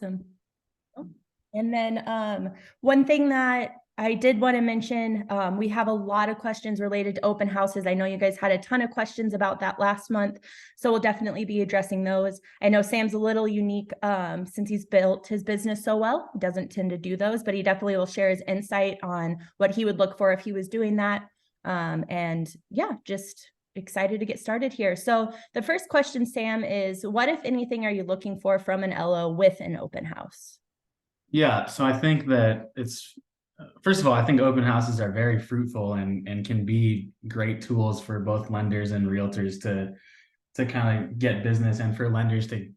Awesome. And then one thing that I did want to mention, we have a lot of questions related to open houses. I know you guys had a ton of questions about that last month, so we'll definitely be addressing those. I know Sam's a little unique since he's built his business so well. He doesn't tend to do those, but he definitely will share his insight on what he would look for if he was doing that. And yeah, just excited to get started here. So the first question, Sam, is what, if anything, are you looking for from an LO with an open house? Yeah, so I think that first of all, I think open houses are very fruitful and can be great tools for both lenders and realtors to kind of get business and for lenders to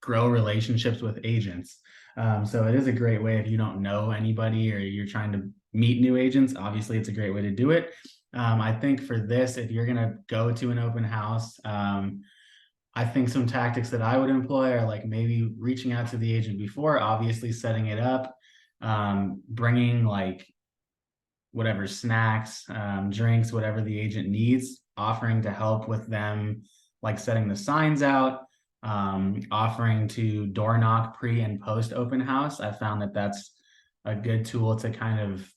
grow relationships with agents. So it is a great way if you don't know anybody or you're trying to meet new agents. Obviously, it's a great way to do it. I think for this, if you're gonna go to an open house, I think some tactics that I would employ are like maybe reaching out to the agent before, obviously setting it up, bringing like whatever snacks, drinks, whatever the agent needs, offering to help with them, like setting the signs out, offering to door knock pre and post open house. I found that that's a good tool to kind of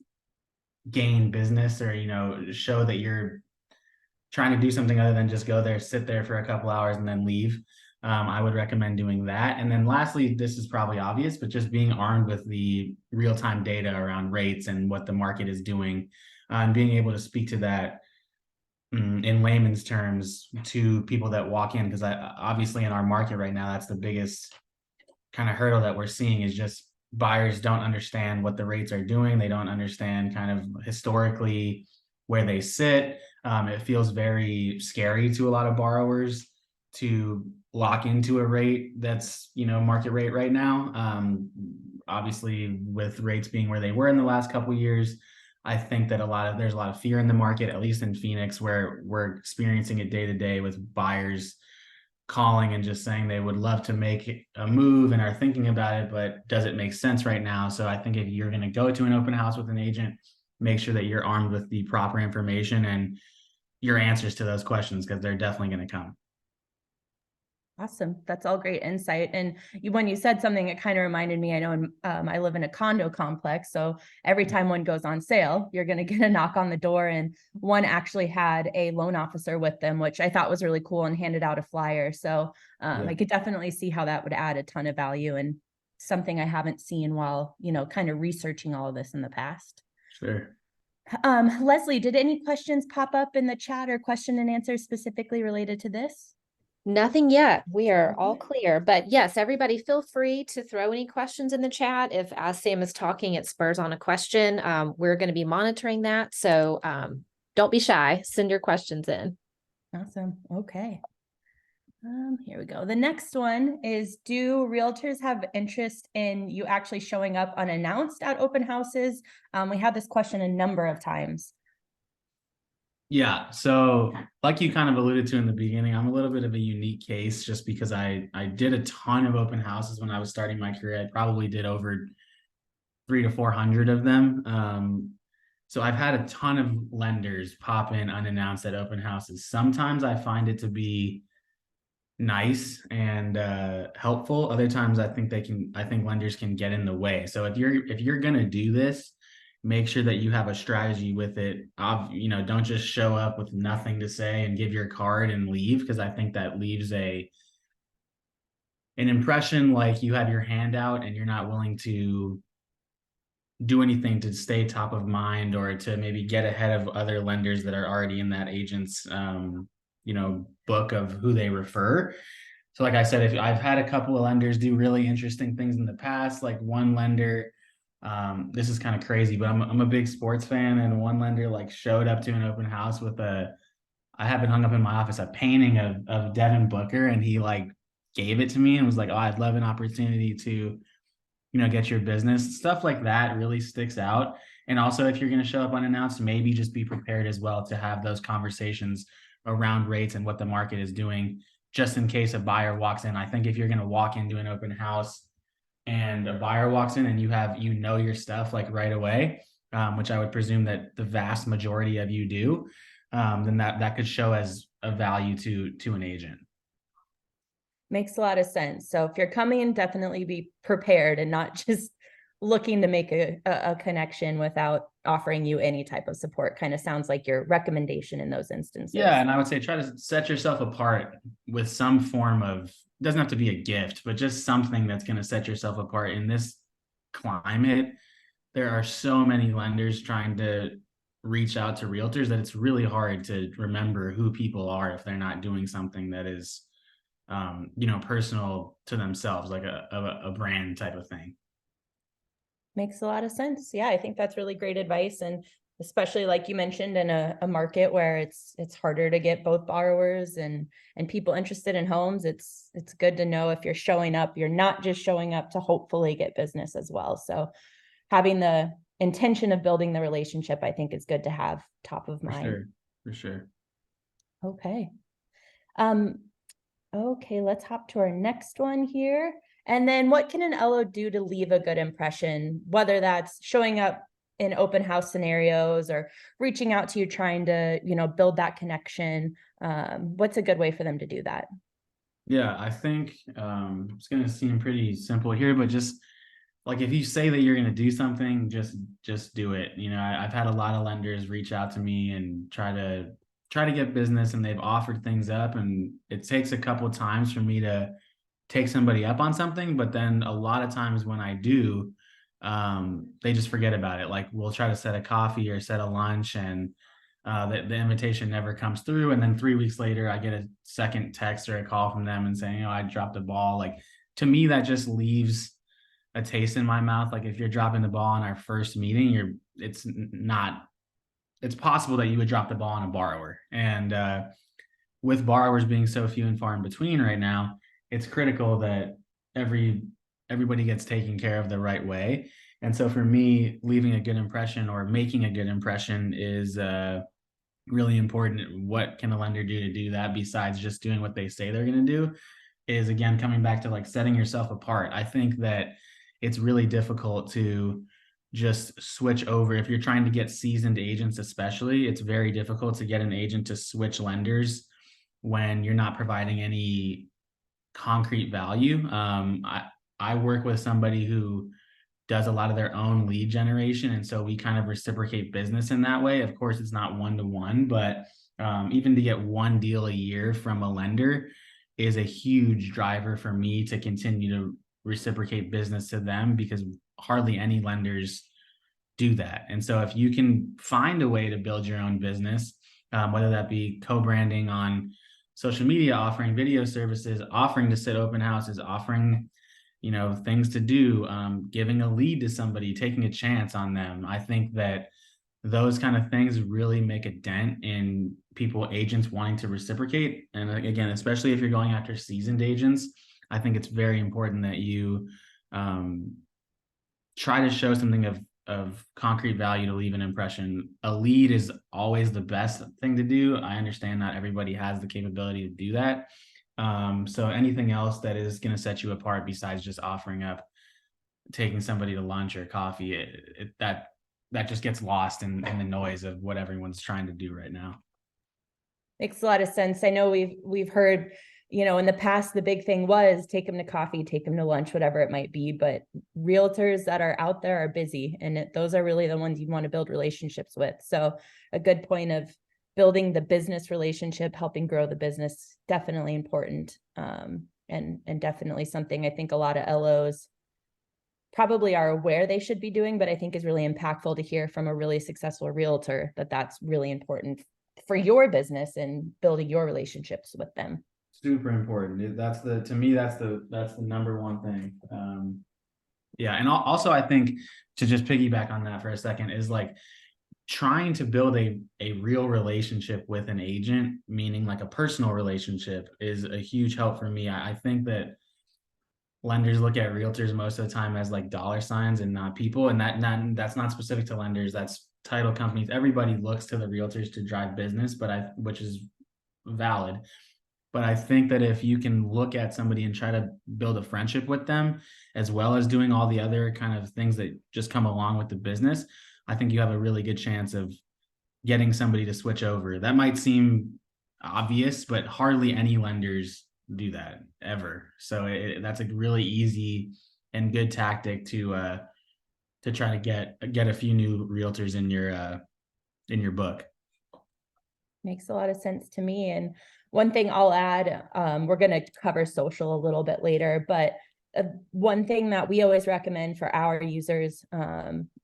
gain business or, show that you're trying to do something other than just go there, sit there for a couple hours and then leave. I would recommend doing that. And then lastly, this is probably obvious, but just being armed with the real-time data around rates and what the market is doing, and being able to speak to that in layman's terms to people that walk in, because obviously in our market right now, that's the biggest kind of hurdle that we're seeing is just buyers don't understand what the rates are doing. They don't understand kind of historically where they sit. It feels very scary to a lot of borrowers to lock into a rate that's, market rate right now. Obviously, with rates being where they were in the last couple of years, I think that there's a lot of fear in the market, at least in Phoenix, where we're experiencing it day to day with buyers calling and just saying they would love to make a move and are thinking about it, but does it make sense right now? So I think if you're going to go to an open house with an agent, make sure that you're armed with the proper information and your answers to those questions, because they're definitely going to come. Awesome. That's all great insight. And when you said something, it kind of reminded me, I know I live in a condo complex. So every time one goes on sale, you're going to get a knock on the door. And one actually had a loan officer with them, which I thought was really cool, and handed out a flyer. So Yeah. I could definitely see how that would add a ton of value, and something I haven't seen while, kind of researching all of this in the past. Sure. Leslie, did any questions pop up in the chat or question and answer specifically related to this? Nothing yet. We are all clear. But yes, everybody feel free to throw any questions in the chat. If as Sam is talking, it spurs on a question, we're going to be monitoring that. So don't be shy. Send your questions in. Awesome. Okay. Here we go. The next one is, do realtors have interest in you actually showing up unannounced at open houses? We had this question a number of times. Yeah. So like you kind of alluded to in the beginning, I'm a little bit of a unique case just because I did a ton of open houses when I was starting my career. I probably did over 300 to 400 of them. So I've had a ton of lenders pop in unannounced at open houses. Sometimes I find it to be nice and helpful. Other times I think lenders can get in the way. So if you're gonna do this, make sure that you have a strategy with it. Don't just show up with nothing to say and give your card and leave, because I think that leaves an impression like you have your hand out and you're not willing to do anything to stay top of mind or to maybe get ahead of other lenders that are already in that agent's book of who they refer. So like I said, if I've had a couple of lenders do really interesting things in the past, like one lender, this is kind of crazy, but I'm a big sports fan, and one lender like showed up to an open house with I have it hung up in my office, a painting of Devin Booker, and he like gave it to me and was like, "Oh, I'd love an opportunity to, get your business." Stuff like that really sticks out. And also, if you're going to show up unannounced, maybe just be prepared as well to have those conversations around rates and what the market is doing, just in case a buyer walks in. I think if you're going to walk into an open house and a buyer walks in and you have, your stuff like right away, which I would presume that the vast majority of you do, then that could show as a value to an agent. Makes a lot of sense. So if you're coming in, definitely be prepared and not just looking to make a connection without offering you any type of support. Kind of sounds like your recommendation in those instances. Yeah, and I would say try to set yourself apart with some form of, doesn't have to be a gift, but just something that's going to set yourself apart in this climate. There are so many lenders trying to reach out to realtors that it's really hard to remember who people are if they're not doing something that is, personal to themselves, like a brand type of thing. Makes a lot of sense. Yeah, I think that's really great advice. And especially like you mentioned in a market where it's harder to get both borrowers and people interested in homes, it's good to know if you're showing up, you're not just showing up to hopefully get business as well. So having the intention of building the relationship, I think is good to have top of mind. For sure. Okay. Okay, let's hop to our next one here. And then what can an LO do to leave a good impression, whether that's showing up in open house scenarios or reaching out to you, trying to, build that connection? What's a good way for them to do that? Yeah, I think it's going to seem pretty simple here, but just like if you say that you're going to do something, just do it. I've had a lot of lenders reach out to me and try to get business, and they've offered things up, and it takes a couple of times for me to take somebody up on something, but then a lot of times when I do, they just forget about it. Like we'll try to set a coffee or set a lunch, and the invitation never comes through. And then 3 weeks later, I get a second text or a call from them and saying, I dropped the ball. Like to me, that just leaves a taste in my mouth. Like if you're dropping the ball in our first meeting, it's possible that you would drop the ball on a borrower. And with borrowers being so few and far in between right now, it's critical that everybody gets taken care of the right way. And so for me, leaving a good impression or making a good impression is really important. What can a lender do to do that besides just doing what they say they're going to do? Is again coming back to like setting yourself apart. I think that it's really difficult to just switch over. If you're trying to get seasoned agents, especially, it's very difficult to get an agent to switch lenders when you're not providing any concrete value. I work with somebody who does a lot of their own lead generation, and so we kind of reciprocate business in that way. Of course, it's not one-to-one, but even to get one deal a year from a lender is a huge driver for me to continue to reciprocate business to them, because hardly any lenders do that. And so if you can find a way to build your own business, whether that be co-branding on social media, offering video services, offering to sit open houses, offering, things to do, giving a lead to somebody, taking a chance on them. I think that those kind of things really make a dent in agents wanting to reciprocate. And again, especially if you're going after seasoned agents, I think it's very important that you try to show something of concrete value to leave an impression. A lead is always the best thing to do. I understand not everybody has the capability to do that. So anything else that is going to set you apart besides just offering up, taking somebody to lunch or coffee, that just gets lost in the noise of what everyone's trying to do right now. Makes a lot of sense. I know we've heard, in the past, the big thing was take them to coffee, take them to lunch, whatever it might be. But realtors that are out there are busy, and those are really the ones you want to build relationships with. So a good point of building the business relationship, helping grow the business, definitely important. And definitely something I think a lot of LOs probably are aware they should be doing, but I think is really impactful to hear from a really successful realtor that that's really important for your business and building your relationships with them. Super important. To me, that's the number one thing. Yeah. And also I think, to just piggyback on that for a second, is like trying to build a real relationship with an agent, meaning like a personal relationship, is a huge help for me. I think that lenders look at realtors most of the time as like dollar signs and not people. And that's not specific to lenders. That's title companies. Everybody looks to the realtors to drive business, which is valid. But I think that if you can look at somebody and try to build a friendship with them, as well as doing all the other kind of things that just come along with the business, I think you have a really good chance of getting somebody to switch over. That might seem obvious, but hardly any lenders do that ever. So that's a really easy and good tactic to try to get a few new realtors in your book. Makes a lot of sense to me. And one thing I'll add, we're going to cover social a little bit later, but one thing that we always recommend for our users,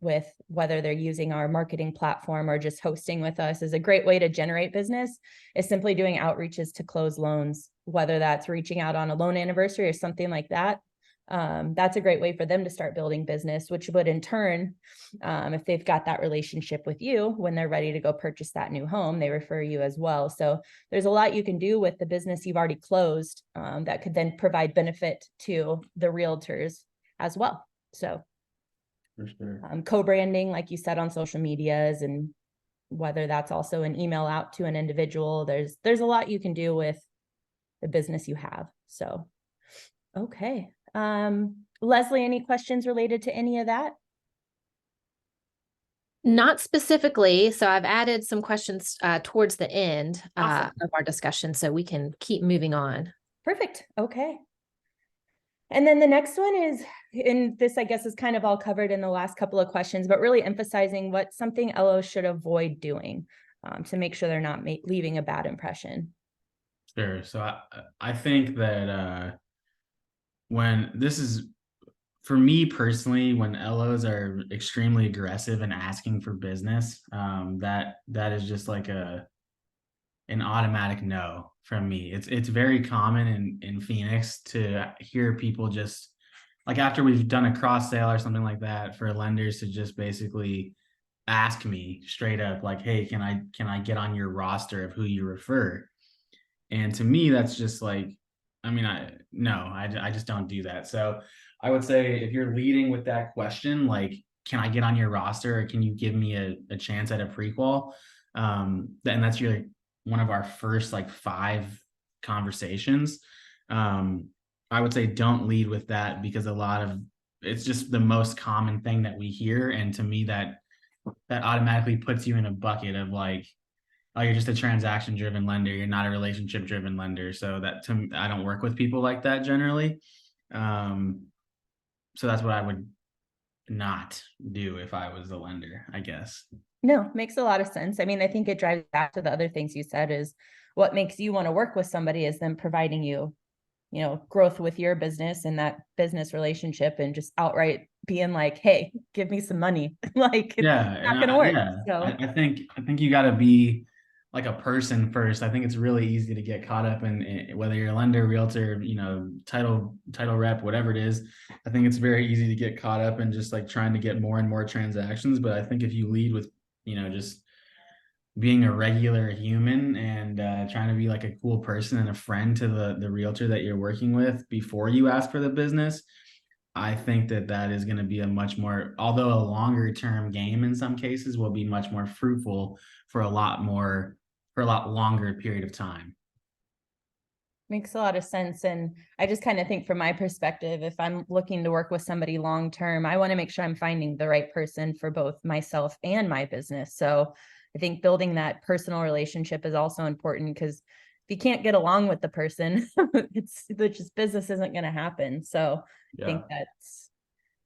with whether they're using our marketing platform or just hosting with us, is a great way to generate business is simply doing outreaches to close loans, whether that's reaching out on a loan anniversary or something like that. That's a great way for them to start building business, which would in turn, if they've got that relationship with you, when they're ready to go purchase that new home, they refer you as well. So there's a lot you can do with the business you've already closed, that could then provide benefit to the realtors as well. So For sure. co-branding, like you said, on social medias, and whether that's also an email out to an individual, there's a lot you can do with the business you have. So, okay. Leslie, any questions related to any of that? Not specifically. So I've added some questions towards the end Awesome. of our discussion so we can keep moving on. Perfect. Okay. And then the next one is, and this I guess is kind of all covered in the last couple of questions, but really emphasizing what something LOs should avoid doing, to make sure they're not leaving a bad impression. Sure. So I think that when this is for me personally, when LOs are extremely aggressive and asking for business, that is just like an automatic no from me. It's very common in Phoenix to hear people just like after we've done a cross sale or something like that, for lenders to just basically ask me straight up like, hey, can I get on your roster of who you refer? And to me, that's just like, I mean, I just don't do that. So I would say if you're leading with that question, like, can I get on your roster or can you give me a chance at a prequal? Then that's your one of our first like 5 conversations. I would say don't lead with that because it's just the most common thing that we hear. And to me, that automatically puts you in a bucket of like, oh, you're just a transaction driven lender. You're not a relationship driven lender. So I don't work with people like that generally. So that's what I would not do if I was a lender, I guess. No, makes a lot of sense. I mean, I think it drives back to the other things you said, is what makes you want to work with somebody is them providing you, growth with your business and that business relationship, and just outright being like, hey, give me some money. Like, it's Yeah, not going to work. So I think you got to be like a person first. I think it's really easy to get caught up in whether you're a lender, realtor, title rep, whatever it is. I think it's very easy to get caught up in just like trying to get more and more transactions. But I think if you lead with, just being a regular human and trying to be like a cool person and a friend to the realtor that you're working with before you ask for the business, I think that is going to be a much more, although a longer term game in some cases, will be much more fruitful for a lot longer period of time. makes a lot of sense. And I just kind of think from my perspective, if I'm looking to work with somebody long term, I want to make sure I'm finding the right person for both myself and my business. So I think building that personal relationship is also important, because if you can't get along with the person, just business isn't going to happen. So I think that's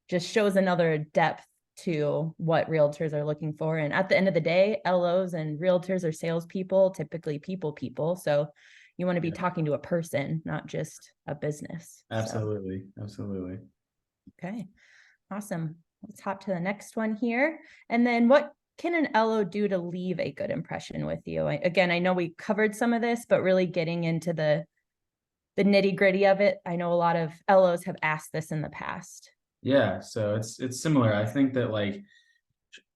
just shows another depth to what realtors are looking for. And at the end of the day, LOs and realtors are salespeople, typically people. So you want to be talking to a person, not just a business. Absolutely. Absolutely. Okay, awesome. Let's hop to the next one here. And then what can an LO do to leave a good impression with you? Again, I know we covered some of this, but really getting into the nitty gritty of it. I know a lot of LOs have asked this in the past. Yeah. So it's similar. I think that like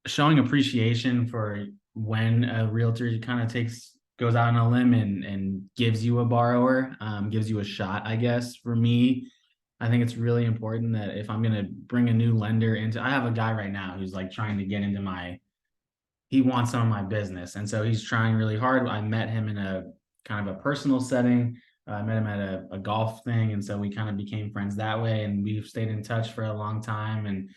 showing appreciation for when a realtor kind of goes out on a limb and gives you a borrower, gives you a shot, I guess. For me, I think it's really important that if I'm going to bring a new lender I have a guy right now who's like trying to get into he wants some of my business. And so he's trying really hard. I met him in a kind of a personal setting. I met him at a golf thing. And so we kind of became friends that way. And we've stayed in touch for a long time. And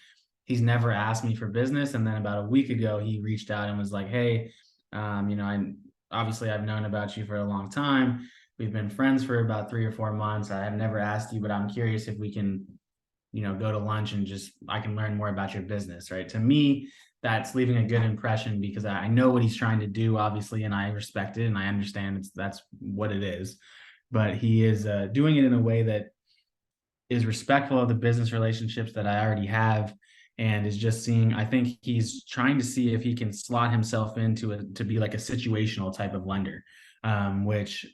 he's never asked me for business. And then about a week ago, he reached out and was like, hey, I obviously I've known about you for a long time. We've been friends for about 3 or 4 months. I have never asked you, but I'm curious if we can, go to lunch and just I can learn more about your business, right? To me, that's leaving a good impression because I know what he's trying to do, obviously, and I respect it and I understand that's what it is. But he is doing it in a way that is respectful of the business relationships that I already have, and is just seeing. I think he's trying to see if he can slot himself into to be like a situational type of lender, which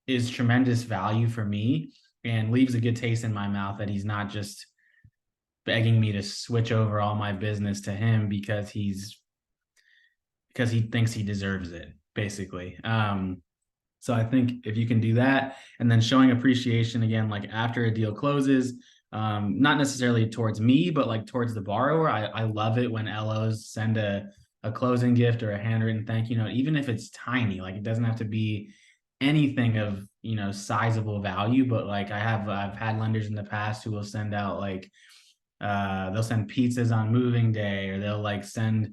is tremendous value for me and leaves a good taste in my mouth that he's not just begging me to switch over all my business to him because he thinks he deserves it, basically. So I think if you can do that and then showing appreciation again, like after a deal closes, not necessarily towards me, but like towards the borrower. I love it when LOs send a closing gift or a handwritten thank you note, even if it's tiny. Like it doesn't have to be anything of sizable value, but like I've had lenders in the past who will send out like they'll send pizzas on moving day, or they'll like send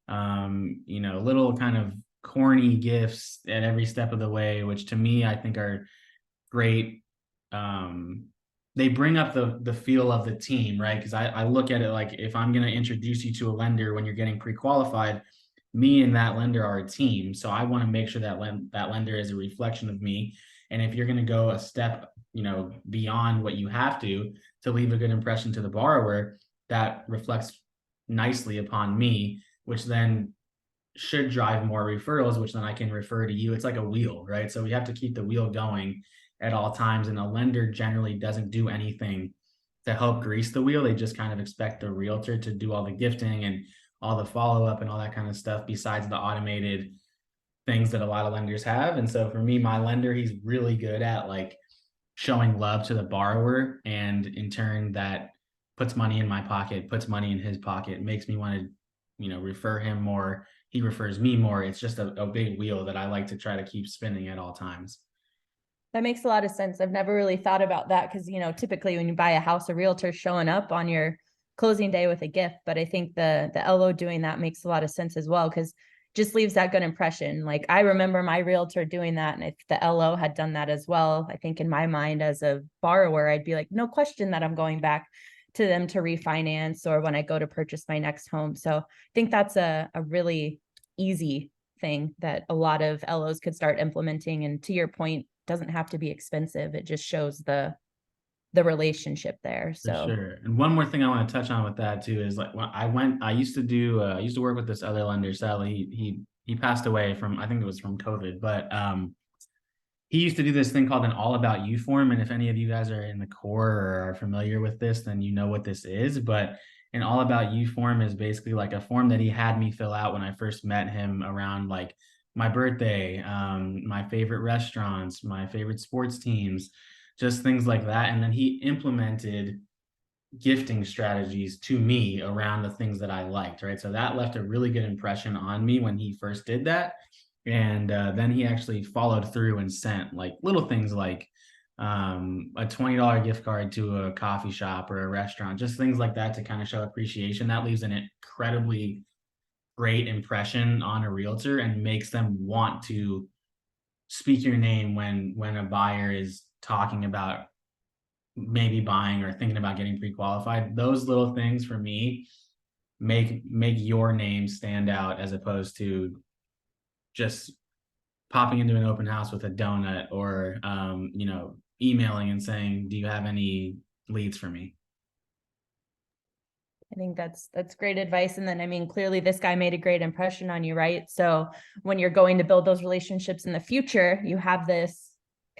little kind of corny gifts at every step of the way, which to me I think are great. They bring up the feel of the team, right? Because I look at it like if I'm going to introduce you to a lender when you're getting pre-qualified, me and that lender are a team. So I want to make sure that that lender is a reflection of me. And if you're going to go a step, beyond what you have to leave a good impression to the borrower, that reflects nicely upon me, which then should drive more referrals, which then I can refer to you. It's like a wheel, right? So we have to keep the wheel going at all times. And a lender generally doesn't do anything to help grease the wheel. They just kind of expect the realtor to do all the gifting and all the follow-up and all that kind of stuff besides the automated things that a lot of lenders have. And so for me, my lender, he's really good at like showing love to the borrower, and in turn that puts money in my pocket, puts money in his pocket, makes me want to refer him more. He refers me more. It's just a big wheel that I like to try to keep spinning at all times. That makes a lot of sense. I've never really thought about that because, typically when you buy a house, a realtor's showing up on your closing day with a gift. But I think the LO doing that makes a lot of sense as well, because just leaves that good impression. Like I remember my realtor doing that. And if the LO had done that as well, I think in my mind as a borrower, I'd be like, no question that I'm going back to them to refinance or when I go to purchase my next home. So I think that's a really easy thing that a lot of LOs could start implementing. And to your point, doesn't have to be expensive. It just shows the relationship there. For So sure. And one more thing I want to touch on with that too is like when I used to work with this other lender. Sadly, he passed away from, I think it was from COVID, but he used to do this thing called an all about you form. And if any of you guys are in the core or are familiar with this, then you know what this is. But an all about you form is basically like a form that he had me fill out when I first met him around like my birthday, my favorite restaurants, my favorite sports teams, just things like that. And then he implemented gifting strategies to me around the things that I liked, right? So that left a really good impression on me when he first did that. And then he actually followed through and sent like little things like a $20 gift card to a coffee shop or a restaurant, just things like that to kind of show appreciation. That leaves an incredibly great impression on a realtor and makes them want to speak your name when a buyer is talking about maybe buying or thinking about getting pre-qualified. Those little things for me make your name stand out, as opposed to just popping into an open house with a donut or emailing and saying, do you have any leads for me? I think that's great advice. And then, I mean, clearly this guy made a great impression on you, right? So when you're going to build those relationships in the future, you have this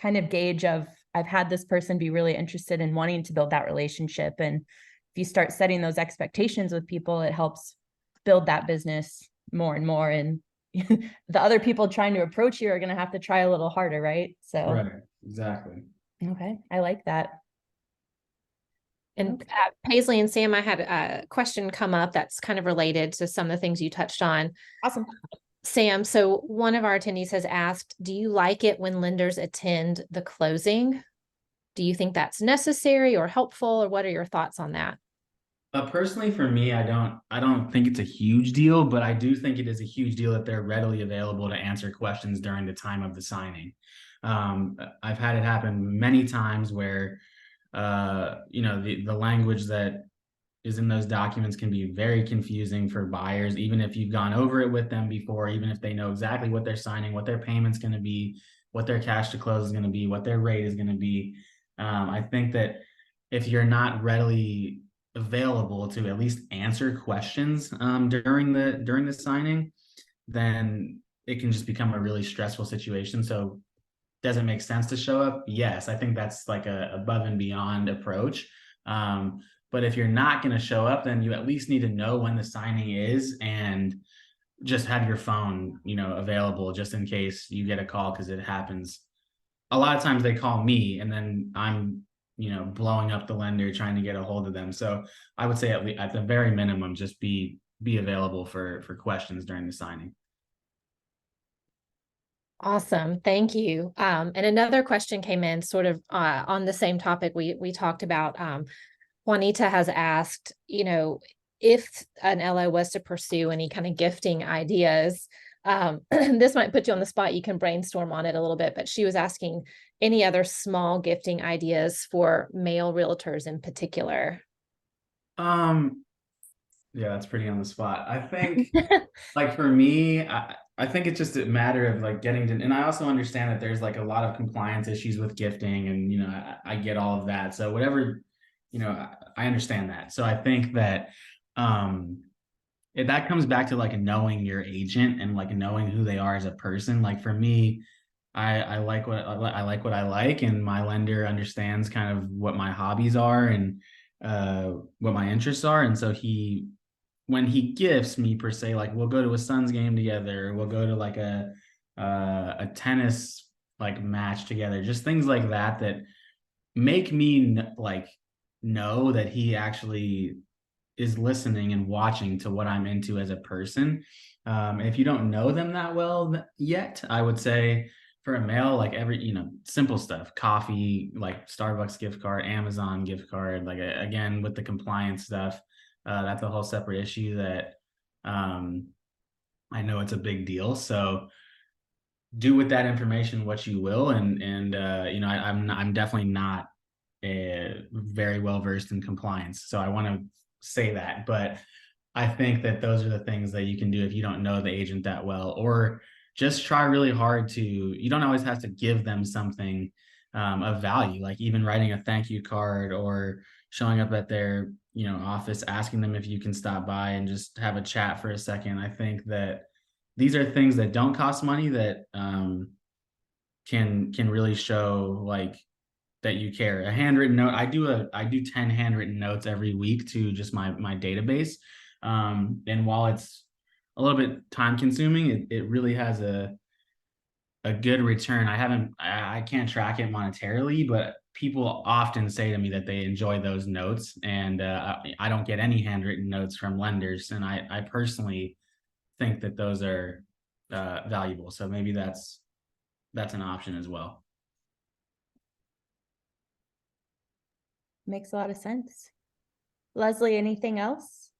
kind of gauge of, I've had this person be really interested in wanting to build that relationship. And if you start setting those expectations with people, it helps build that business more and more. And the other people trying to approach you are going to have to try a little harder, right? So, Right, exactly. Okay, I like that. And Paisley and Sam, I had a question come up that's kind of related to some of the things you touched on. Awesome. Sam, so one of our attendees has asked, do you like it when lenders attend the closing? Do you think that's necessary or helpful, or what are your thoughts on that? Personally, for me, I don't think it's a huge deal, but I do think it is a huge deal that they're readily available to answer questions during the time of the signing. I've had it happen many times where, the language that is in those documents can be very confusing for buyers, even if you've gone over it with them before, even if they know exactly what they're signing, what their payment's going to be, what their cash to close is going to be, what their rate is going to be. I think that if you're not readily available to at least answer questions during the signing, then it can just become a really stressful situation. So does it make sense to show up? Yes, I think that's like a above and beyond approach. But if you're not going to show up, then you at least need to know when the signing is and just have your phone, available just in case you get a call, because it happens. A lot of times they call me and then I'm, blowing up the lender trying to get a hold of them. So I would say at the very minimum, just be available for questions during the signing. Awesome. Thank you. And another question came in sort of on the same topic we talked about. Juanita has asked, if an LO was to pursue any kind of gifting ideas, this might put you on the spot. You can brainstorm on it a little bit, but she was asking any other small gifting ideas for male realtors in particular. Yeah, that's pretty on the spot. I think like for me, I think it's just a matter of like getting to, and I also understand that there's like a lot of compliance issues with gifting, and I get all of that. So whatever, I understand that. So I think that that comes back to like knowing your agent and like knowing who they are as a person. Like for me, I like what I like, and my lender understands kind of what my hobbies are and what my interests are, and so when he gifts me per se, like we'll go to a Suns game together, we'll go to like a tennis like match together, just things like that that make me like know that he actually is listening and watching to what I'm into as a person. If you don't know them that well yet, I would say for a male, like simple stuff, coffee, like Starbucks gift card, Amazon gift card, like again, with the compliance stuff, that's a whole separate issue that I know it's a big deal. So do with that information what you will. And I'm definitely not very well versed in compliance. So I want to say that, but I think that those are the things that you can do if you don't know the agent that well, or just try really hard to, you don't always have to give them something of value, like even writing a thank you card or showing up at their, office, asking them if you can stop by and just have a chat for a second. I think that these are things that don't cost money that can really show like that you care. A handwritten note, I do 10 handwritten notes every week to just my database. And while it's a little bit time consuming, it really has a good return. I can't track it monetarily, but people often say to me that they enjoy those notes, and I don't get any handwritten notes from lenders, and I personally think that those are valuable. So maybe that's an option as well. Makes a lot of sense. Leslie, anything else?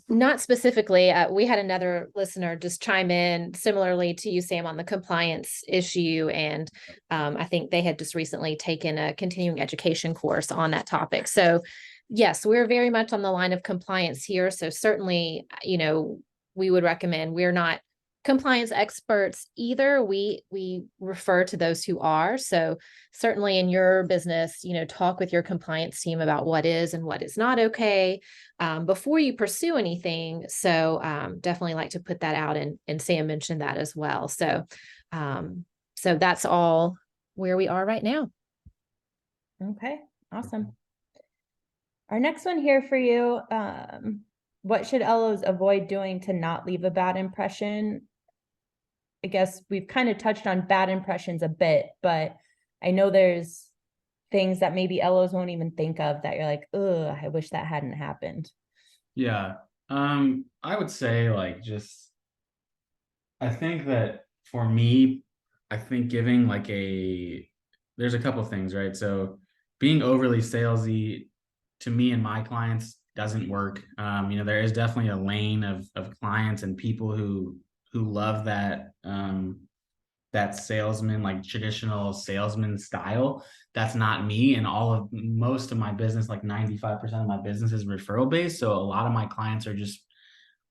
Not specifically. We had another listener just chime in similarly to you, Sam, on the compliance issue. And I think they had just recently taken a continuing education course on that topic. So yes, we're very much on the line of compliance here. So certainly, we would recommend, we're not compliance experts either. We refer to those who are. So certainly in your business, talk with your compliance team about what is and what is not okay before you pursue anything. So definitely like to put that out, and Sam mentioned that as well. So so that's all where we are right now. Okay, awesome. Our next one here for you, what should LOs avoid doing to not leave a bad impression? I guess we've kind of touched on bad impressions a bit, but I know there's things that maybe LOs won't even think of that you're like, ugh, I wish that hadn't happened. Yeah. I would say like I think that for me, I think giving like there's a couple things, right? So being overly salesy to me and my clients doesn't work. There is definitely a lane of clients and people who love that that salesman, like traditional salesman style. That's not me. And most of my business, like 95% of my business is referral based. So a lot of my clients are just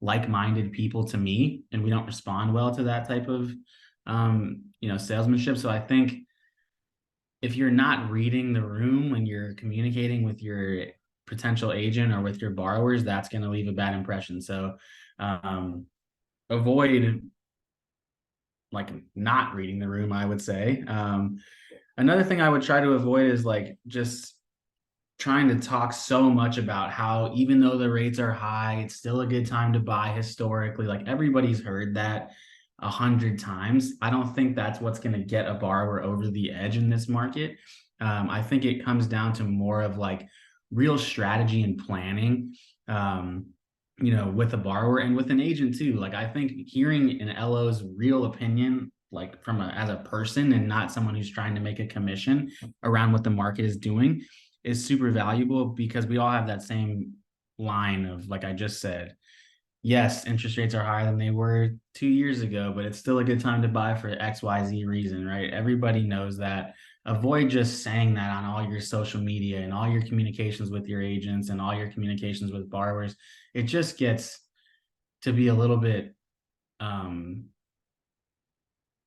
like-minded people to me, and we don't respond well to that type of salesmanship. So I think if you're not reading the room when you're communicating with your potential agent or with your borrowers, that's going to leave a bad impression. So avoid like not reading the room, I would say. Another thing I would try to avoid is like just trying to talk so much about how even though the rates are high, it's still a good time to buy historically. Like everybody's heard that 100 times. I don't think that's what's going to get a borrower over the edge in this market. I think it comes down to more of like real strategy and planning, with a borrower and with an agent too. Like I think hearing an LO's real opinion, like as a person and not someone who's trying to make a commission around what the market is doing, is super valuable, because we all have that same line of, like I just said, yes, interest rates are higher than they were 2 years ago, but it's still a good time to buy for XYZ reason, right? Everybody knows that. Avoid just saying that on all your social media and all your communications with your agents and all your communications with borrowers. It just gets to be a little bit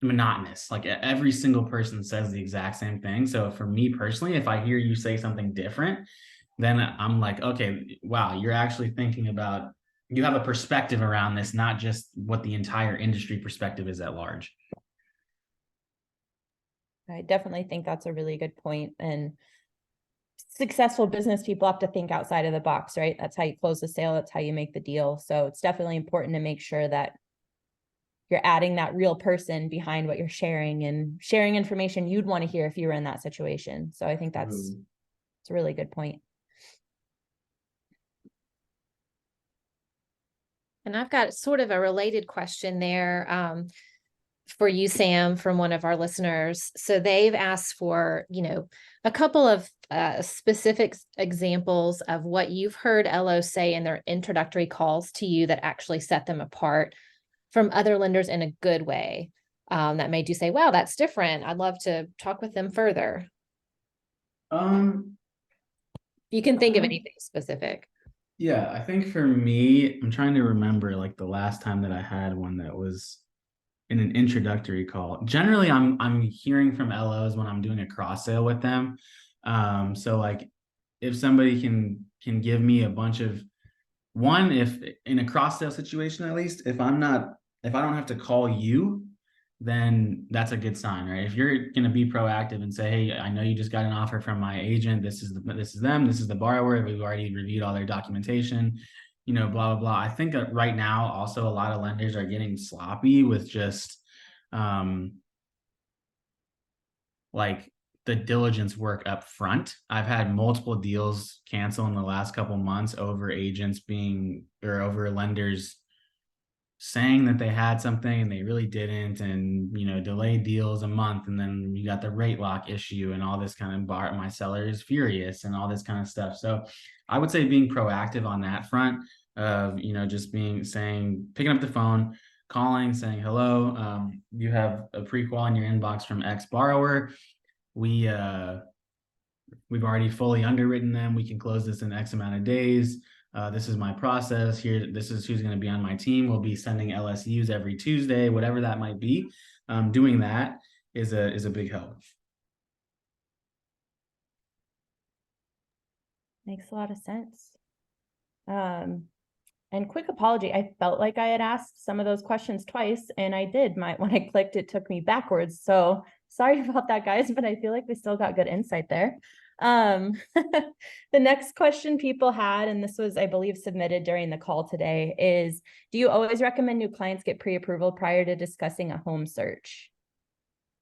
monotonous. Like every single person says the exact same thing. So for me personally, if I hear you say something different, then I'm like, okay, wow, you're actually thinking about, you have a perspective around this, not just what the entire industry perspective is at large. I definitely think that's a really good point. And successful business people have to think outside of the box, right? That's how you close the sale. That's how you make the deal. So it's definitely important to make sure that you're adding that real person behind what you're sharing and sharing information you'd want to hear if you were in that situation. So I think it's a really good point. And I've got sort of a related question there for you, Sam, from one of our listeners. So they've asked for, a couple of specific examples of what you've heard LOs say in their introductory calls to you that actually set them apart from other lenders in a good way. That made you say, wow, that's different. I'd love to talk with them further. You can think of anything specific. Yeah, I think for me, I'm trying to remember like the last time that I had one that was in an introductory call. Generally, I'm hearing from LOs when I'm doing a cross sale with them. So like if somebody can give me a bunch of if in a cross sale situation, at least if I don't have to call you, then that's a good sign, right? If you're going to be proactive and say, hey, I know you just got an offer from my agent. This is them. This is the borrower. We've already reviewed all their documentation, blah, blah, blah. I think that right now, also a lot of lenders are getting sloppy with just like the diligence work up front. I've had multiple deals cancel in the last couple months over over lenders saying that they had something and they really didn't, and delayed deals a month, and then you got the rate lock issue and all this kind of my seller is furious and all this kind of stuff. So I would say being proactive on that front of just picking up the phone, calling, saying hello, you have a pre-qual in your inbox from X borrower. We've already fully underwritten them. We can close this in X amount of days. This is my process here. This is who's going to be on my team. We'll be sending LSUs every Tuesday, whatever that might be. Doing that is a big help. Makes a lot of sense. And quick apology, I felt like I had asked some of those questions twice, and I did. When I clicked, it took me backwards. So sorry about that, guys, but I feel like we still got good insight there. The next question people had, and this was, I believe, submitted during the call today, is, do you always recommend new clients get pre-approval prior to discussing a home search?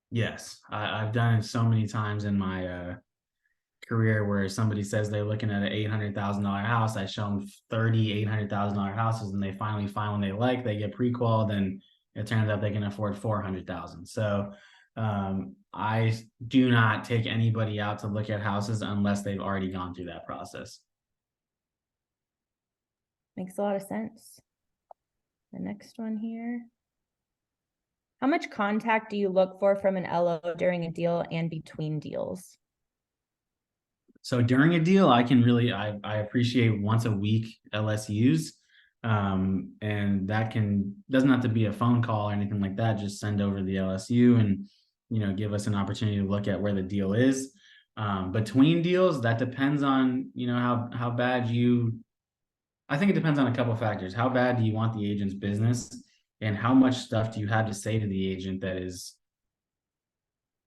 Yes, I've done it so many times in my career where somebody says they're looking at an $800,000 house. I show them 30 $800,000 houses, and they finally find one they like. They get pre-qual, then it turns out they can afford 400,000. So I do not take anybody out to look at houses unless they've already gone through that process. Makes a lot of sense. The next one here. How much contact do you look for from an LO during a deal and between deals? So during a deal, I appreciate once a week LSUs. And that doesn't have to be a phone call or anything like that. Just send over the LSU and, give us an opportunity to look at where the deal is. Between deals, that depends on, how bad I think it depends on a couple factors. How bad do you want the agent's business, and how much stuff do you have to say to the agent that is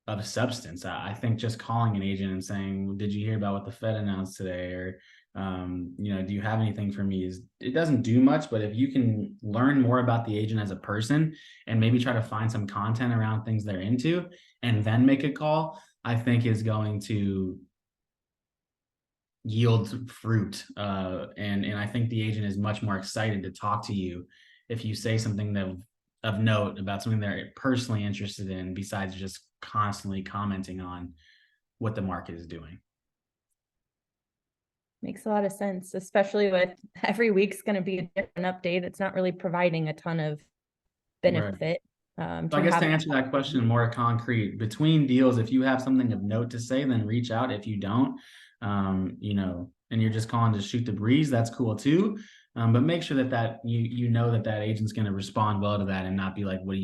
of substance? I think just calling an agent and saying, "Did you hear about what the Fed announced today?" Or, do you have anything for me? It doesn't do much, but if you can learn more about the agent as a person and maybe try to find some content around things they're into and then make a call, I think is going to yield fruit. And I think the agent is much more excited to talk to you if you say something of note about something they're personally interested in, besides just constantly commenting on what the market is doing. Makes a lot of sense, especially with every week's going to be a different update. It's not really providing a ton of benefit. So I guess to answer that question more concrete, between deals, if you have something of note to say, then reach out. If you don't, and you're just calling to shoot the breeze, that's cool too. But make sure that you know that agent's going to respond well to that and not be like, why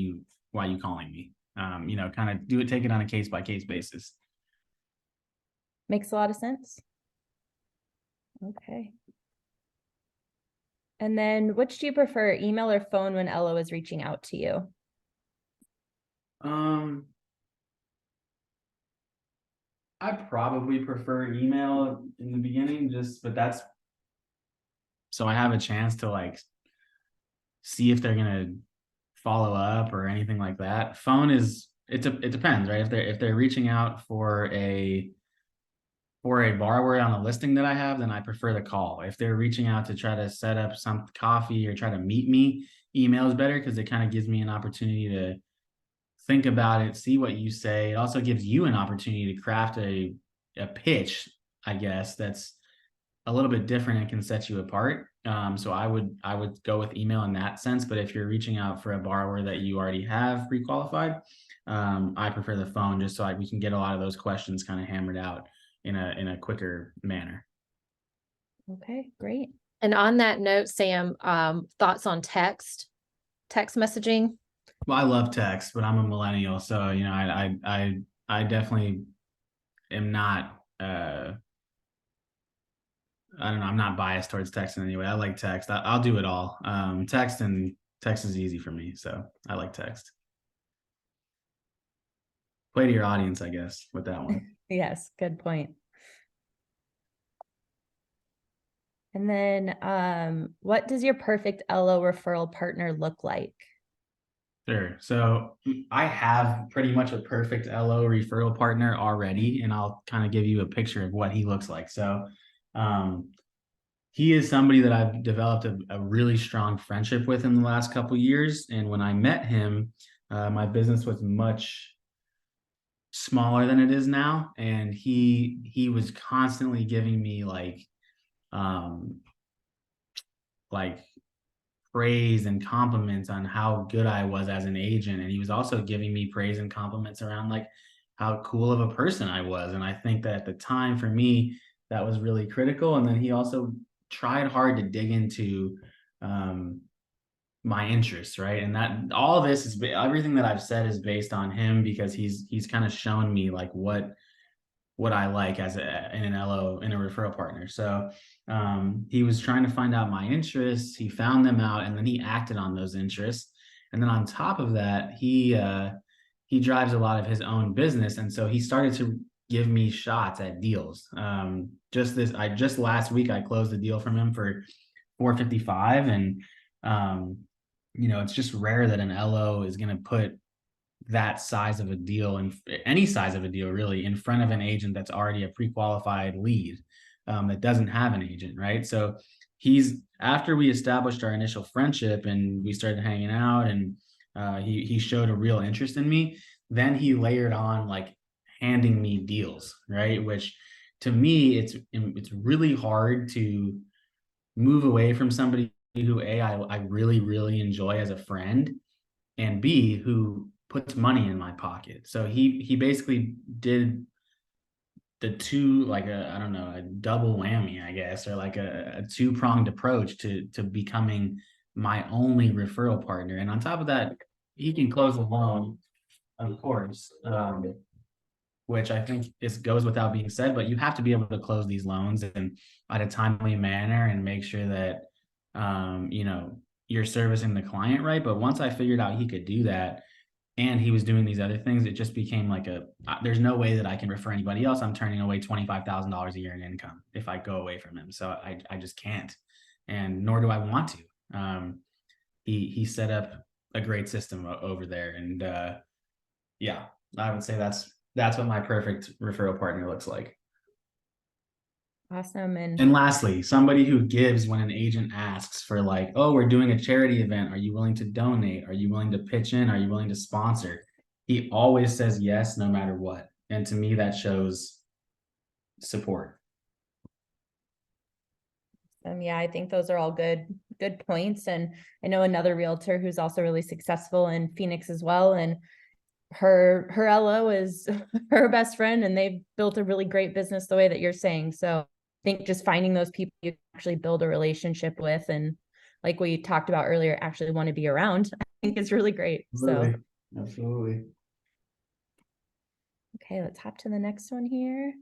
are you calling me? Kind of take it on a case by case basis. Makes a lot of sense. Okay. And then which do you prefer, email or phone when LO is reaching out to you? I probably prefer email in the beginning, but that's so I have a chance to like see if they're gonna follow up or anything like that. Phone it depends, right? If they're reaching out for a borrower on a listing that I have, then I prefer the call. If they're reaching out to try to set up some coffee or try to meet me, email is better because it kind of gives me an opportunity to think about it, see what you say. It also gives you an opportunity to craft a pitch, I guess, that's a little bit different and can set you apart. So I would go with email in that sense. But if you're reaching out for a borrower that you already have pre-qualified, I prefer the phone just so we can get a lot of those questions kind of hammered out in a quicker manner. Okay, great. And on that note, Sam, thoughts on text messaging? Well, I love text, but I'm a millennial, so I definitely am not. I don't know. I'm not biased towards texting anyway. I like text. I'll do it all. Text is easy for me, so I like text. Play to your audience, I guess, with that one. Yes, good point. And then what does your perfect LO referral partner look like? Sure. So I have pretty much a perfect LO referral partner already, and I'll kind of give you a picture of what he looks like. So he is somebody that I've developed a really strong friendship with in the last couple of years. And when I met him, my business was much smaller than it is now, and he was constantly giving me like praise and compliments on how good I was as an agent. And he was also giving me praise and compliments around like how cool of a person I was. And I think that at the time for me, that was really critical. And then he also tried hard to dig into my interests, right? And that all of this is everything that I've said is based on him, because he's kind of shown me like what I like in an LO, in a referral partner. So he was trying to find out my interests. He found them out, and then he acted on those interests. And then on top of that, he drives a lot of his own business, and so he started to give me shots at deals. Just last week I closed a deal from him for 455, and it's just rare that an LO is going to put that size of a deal, and any size of a deal really, in front of an agent that's already a pre-qualified lead, that doesn't have an agent, right? So after we established our initial friendship and we started hanging out, and he showed a real interest in me, then he layered on like handing me deals, right? Which to me, it's really hard to move away from somebody who I really, really enjoy as a friend, and B, who puts money in my pocket. So he basically did the two, like I don't know, a double whammy, I guess, or like a two-pronged approach to becoming my only referral partner. And on top of that, he can close a loan, of course, which I think goes without being said, but you have to be able to close these loans and at a timely manner and make sure that you're servicing the client right. But once I figured out he could do that, and he was doing these other things, it just became like there's no way that I can refer anybody else. I'm turning away $25,000 a year in income if I go away from him. So I just can't, and nor do I want to. He set up a great system over there, and yeah, I would say that's what my perfect referral partner looks like. Awesome. And lastly, somebody who gives when an agent asks for, like, oh, we're doing a charity event. Are you willing to donate? Are you willing to pitch in? Are you willing to sponsor? He always says yes, no matter what. And to me, that shows support. Yeah, I think those are all good points. And I know another realtor who's also really successful in Phoenix as well. And her LO is her best friend, and they've built a really great business the way that you're saying. So I think just finding those people you actually build a relationship with, and like we talked about earlier, actually want to be around, I think is really great. Absolutely. So Absolutely. okay, let's hop to the next one here.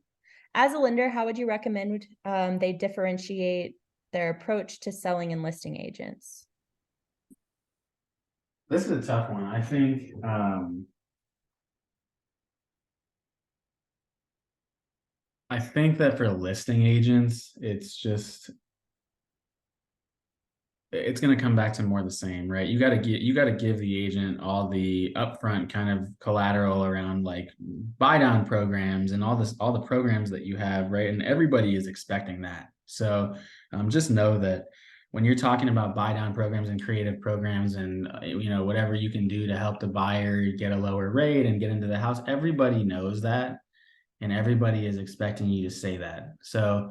As a lender, how would you recommend they differentiate their approach to selling and listing agents? This is a tough one. I think that for listing agents, it's going to come back to more the same, right? You got to give the agent all the upfront kind of collateral around, like, buy down programs and all the programs that you have, right? And everybody is expecting that. So just know that when you're talking about buy down programs and creative programs and whatever you can do to help the buyer get a lower rate and get into the house, everybody knows that, and everybody is expecting you to say that. So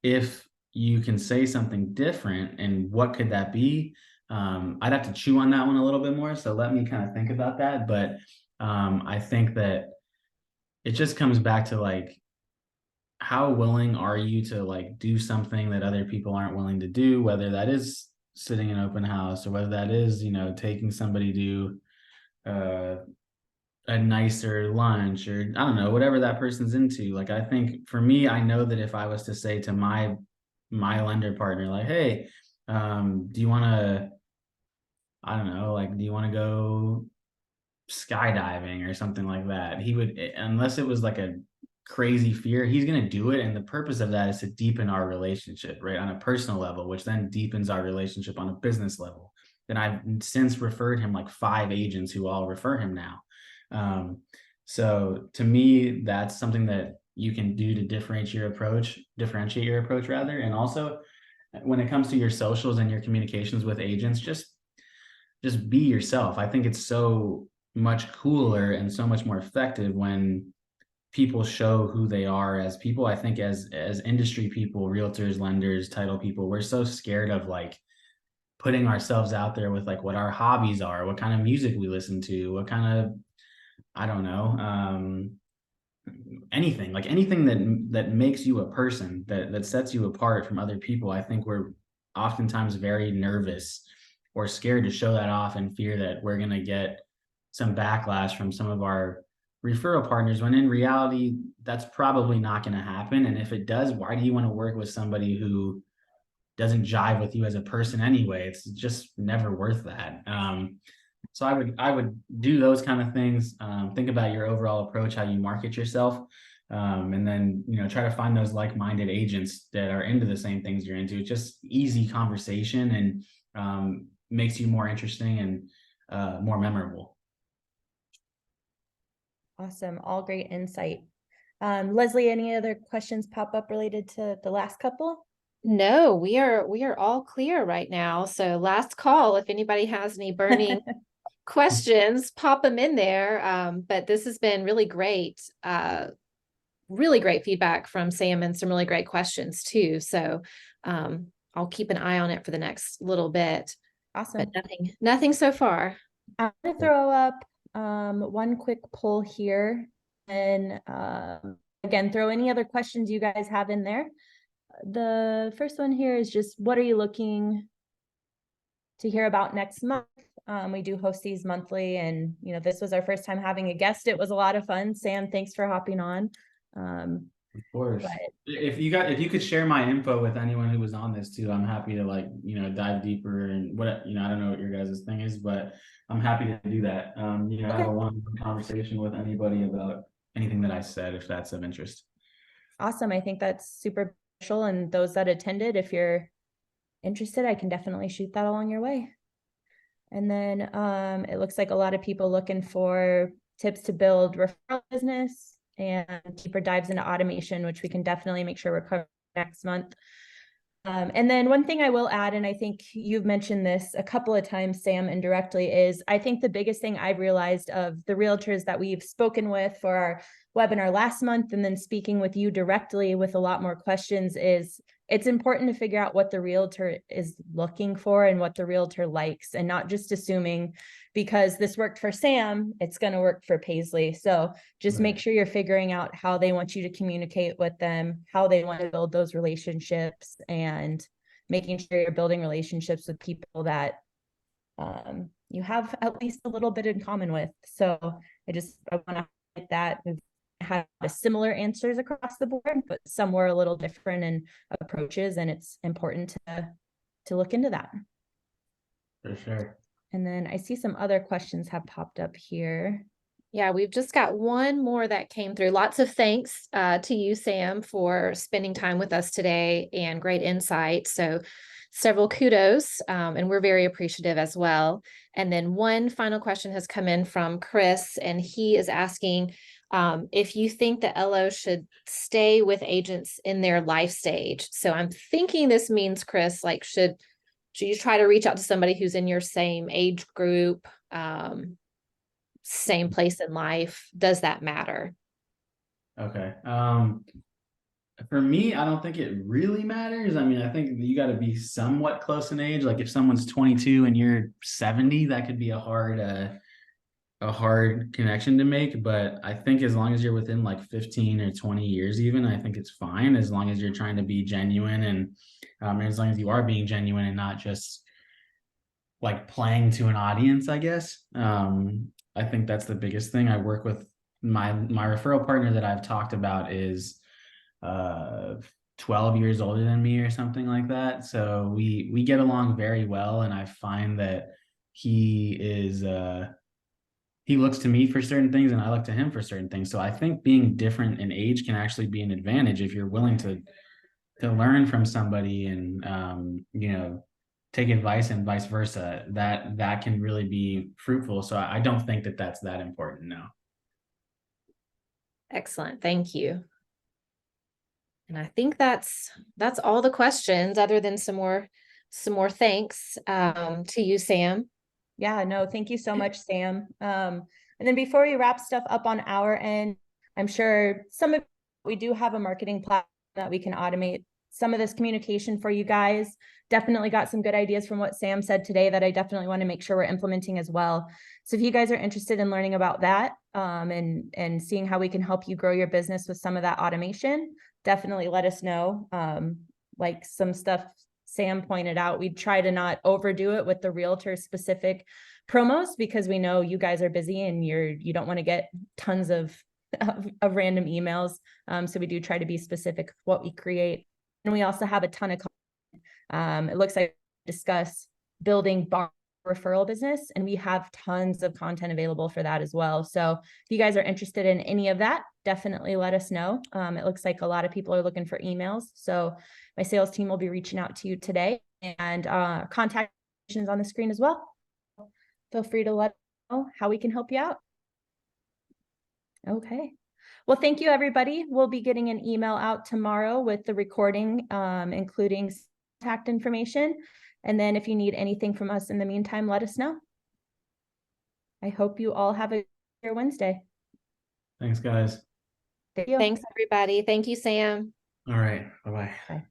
if you can say something different, and what could that be? I'd have to chew on that one a little bit more. So let me kind of think about that. But I think that it just comes back to, like, how willing are you to, like, do something that other people aren't willing to do, whether that is sitting in open house or whether that is, taking somebody to a nicer lunch, or I don't know, whatever that person's into. Like, I think for me, I know that if I was to say to my lender partner, like, hey, do you want to, I don't know, like, do you want to go skydiving or something like that? He would, unless it was like a crazy fear, he's going to do it. And the purpose of that is to deepen our relationship, right, on a personal level, which then deepens our relationship on a business level. Then I've since referred him like 5 agents who all refer him now. So to me, that's something that you can do to differentiate your approach rather. And also, when it comes to your socials and your communications with agents, just be yourself. I think it's so much cooler and so much more effective when people show who they are as people. I think as industry people, realtors, lenders, title people, we're so scared of, like, putting ourselves out there with, like, what our hobbies are, what kind of music we listen to, what kind of, I don't know, anything that makes you a person, that sets you apart from other people. I think we're oftentimes very nervous or scared to show that off, and fear that we're going to get some backlash from some of our referral partners, when in reality, that's probably not going to happen. And if it does, why do you want to work with somebody who doesn't jive with you as a person anyway? It's just never worth that. So I would do those kind of things. Think about your overall approach, how you market yourself, and then try to find those like-minded agents that are into the same things you're into. It's just easy conversation, and makes you more interesting and more memorable. Awesome. All great insight. Leslie, any other questions pop up related to the last couple? No, we are all clear right now. So last call, if anybody has any burning questions, pop them in there. But this has been really great feedback from Sam, and some really great questions too. So I'll keep an eye on it for the next little bit. Awesome. But nothing so far. I'm going to throw up one quick poll here. And again, throw any other questions you guys have in there. The first one here is just, what are you looking to hear about next month? We do host these monthly, and this was our first time having a guest. It was a lot of fun. Sam, thanks for hopping on. Of course. But If you could share my info with anyone who was on this too, I'm happy to dive deeper and what I don't know what your guys' thing is, but I'm happy to do that. Have a one-on-one conversation with anybody about anything that I said, if that's of interest. Awesome. I think that's super special. And those that attended, if you're interested, I can definitely shoot that along your way. And then it looks like a lot of people looking for tips to build referral business and deeper dives into automation, which we can definitely make sure we're covering next month. And then one thing I will add, and I think you've mentioned this a couple of times, Sam, indirectly, is I think the biggest thing I've realized of the realtors that we've spoken with for our webinar last month, and then speaking with you directly with a lot more questions, is it's important to figure out what the realtor is looking for and what the realtor likes, and not just assuming because this worked for Sam, it's going to work for Paisley. So just make sure you're figuring out how they want you to communicate with them, how they want to build those relationships, and making sure you're building relationships with people that you have at least a little bit in common with. So I want to highlight that. We've had similar answers across the board, but some were a little different in approaches, and it's important to look into that. For sure. And then I see some other questions have popped up here. Yeah, we've just got one more that came through. Lots of thanks to you, Sam, for spending time with us today and great insight. So several kudos, and we're very appreciative as well. And then one final question has come in from Chris, and he is asking if you think the LO should stay with agents in their life stage. So I'm thinking this means, Chris, like should you try to reach out to somebody who's in your same age group, same place in life? Does that matter? Okay. For me, I don't think it really matters. I mean, I think you got to be somewhat close in age. Like if someone's 22 and you're 70, that could be a hard connection to make. But I think as long as you're within like 15 or 20 years, even, I think it's fine as long as you're trying to be genuine and as long as you are being genuine and not just like playing to an audience, I guess. I think that's the biggest thing. I work with my referral partner that I've talked about is 12 years older than me or something like that. So we get along very well, and I find that he looks to me for certain things and I look to him for certain things. So I think being different in age can actually be an advantage if you're willing to learn from somebody and take advice and vice versa. That can really be fruitful. So I don't think that that's that important now. Excellent. Thank you. And I think that's all the questions, other than some more thanks to you, Sam. Yeah, no, thank you so much, Sam. And then before we wrap stuff up on our end, I'm sure we do have a marketing platform that we can automate some of this communication for you guys. Definitely got some good ideas from what Sam said today that I definitely want to make sure we're implementing as well. So if you guys are interested in learning about that and seeing how we can help you grow your business with some of that automation, definitely let us know. Like some stuff Sam pointed out, we try to not overdo it with the realtor specific promos because we know you guys are busy and you don't want to get tons of random emails. So we do try to be specific what we create. And we also have a ton of content. It looks like we discuss building bar referral business, and we have tons of content available for that as well. So if you guys are interested in any of that, definitely let us know. It looks like a lot of people are looking for emails. So my sales team will be reaching out to you today, and contact is on the screen as well. Feel free to let us know how we can help you out. Okay. Well, thank you, everybody. We'll be getting an email out tomorrow with the recording, including contact information. And then if you need anything from us in the meantime, let us know. I hope you all have a good Wednesday. Thanks, guys. Thank you. Thanks, everybody. Thank you, Sam. All right. Bye-bye. Bye.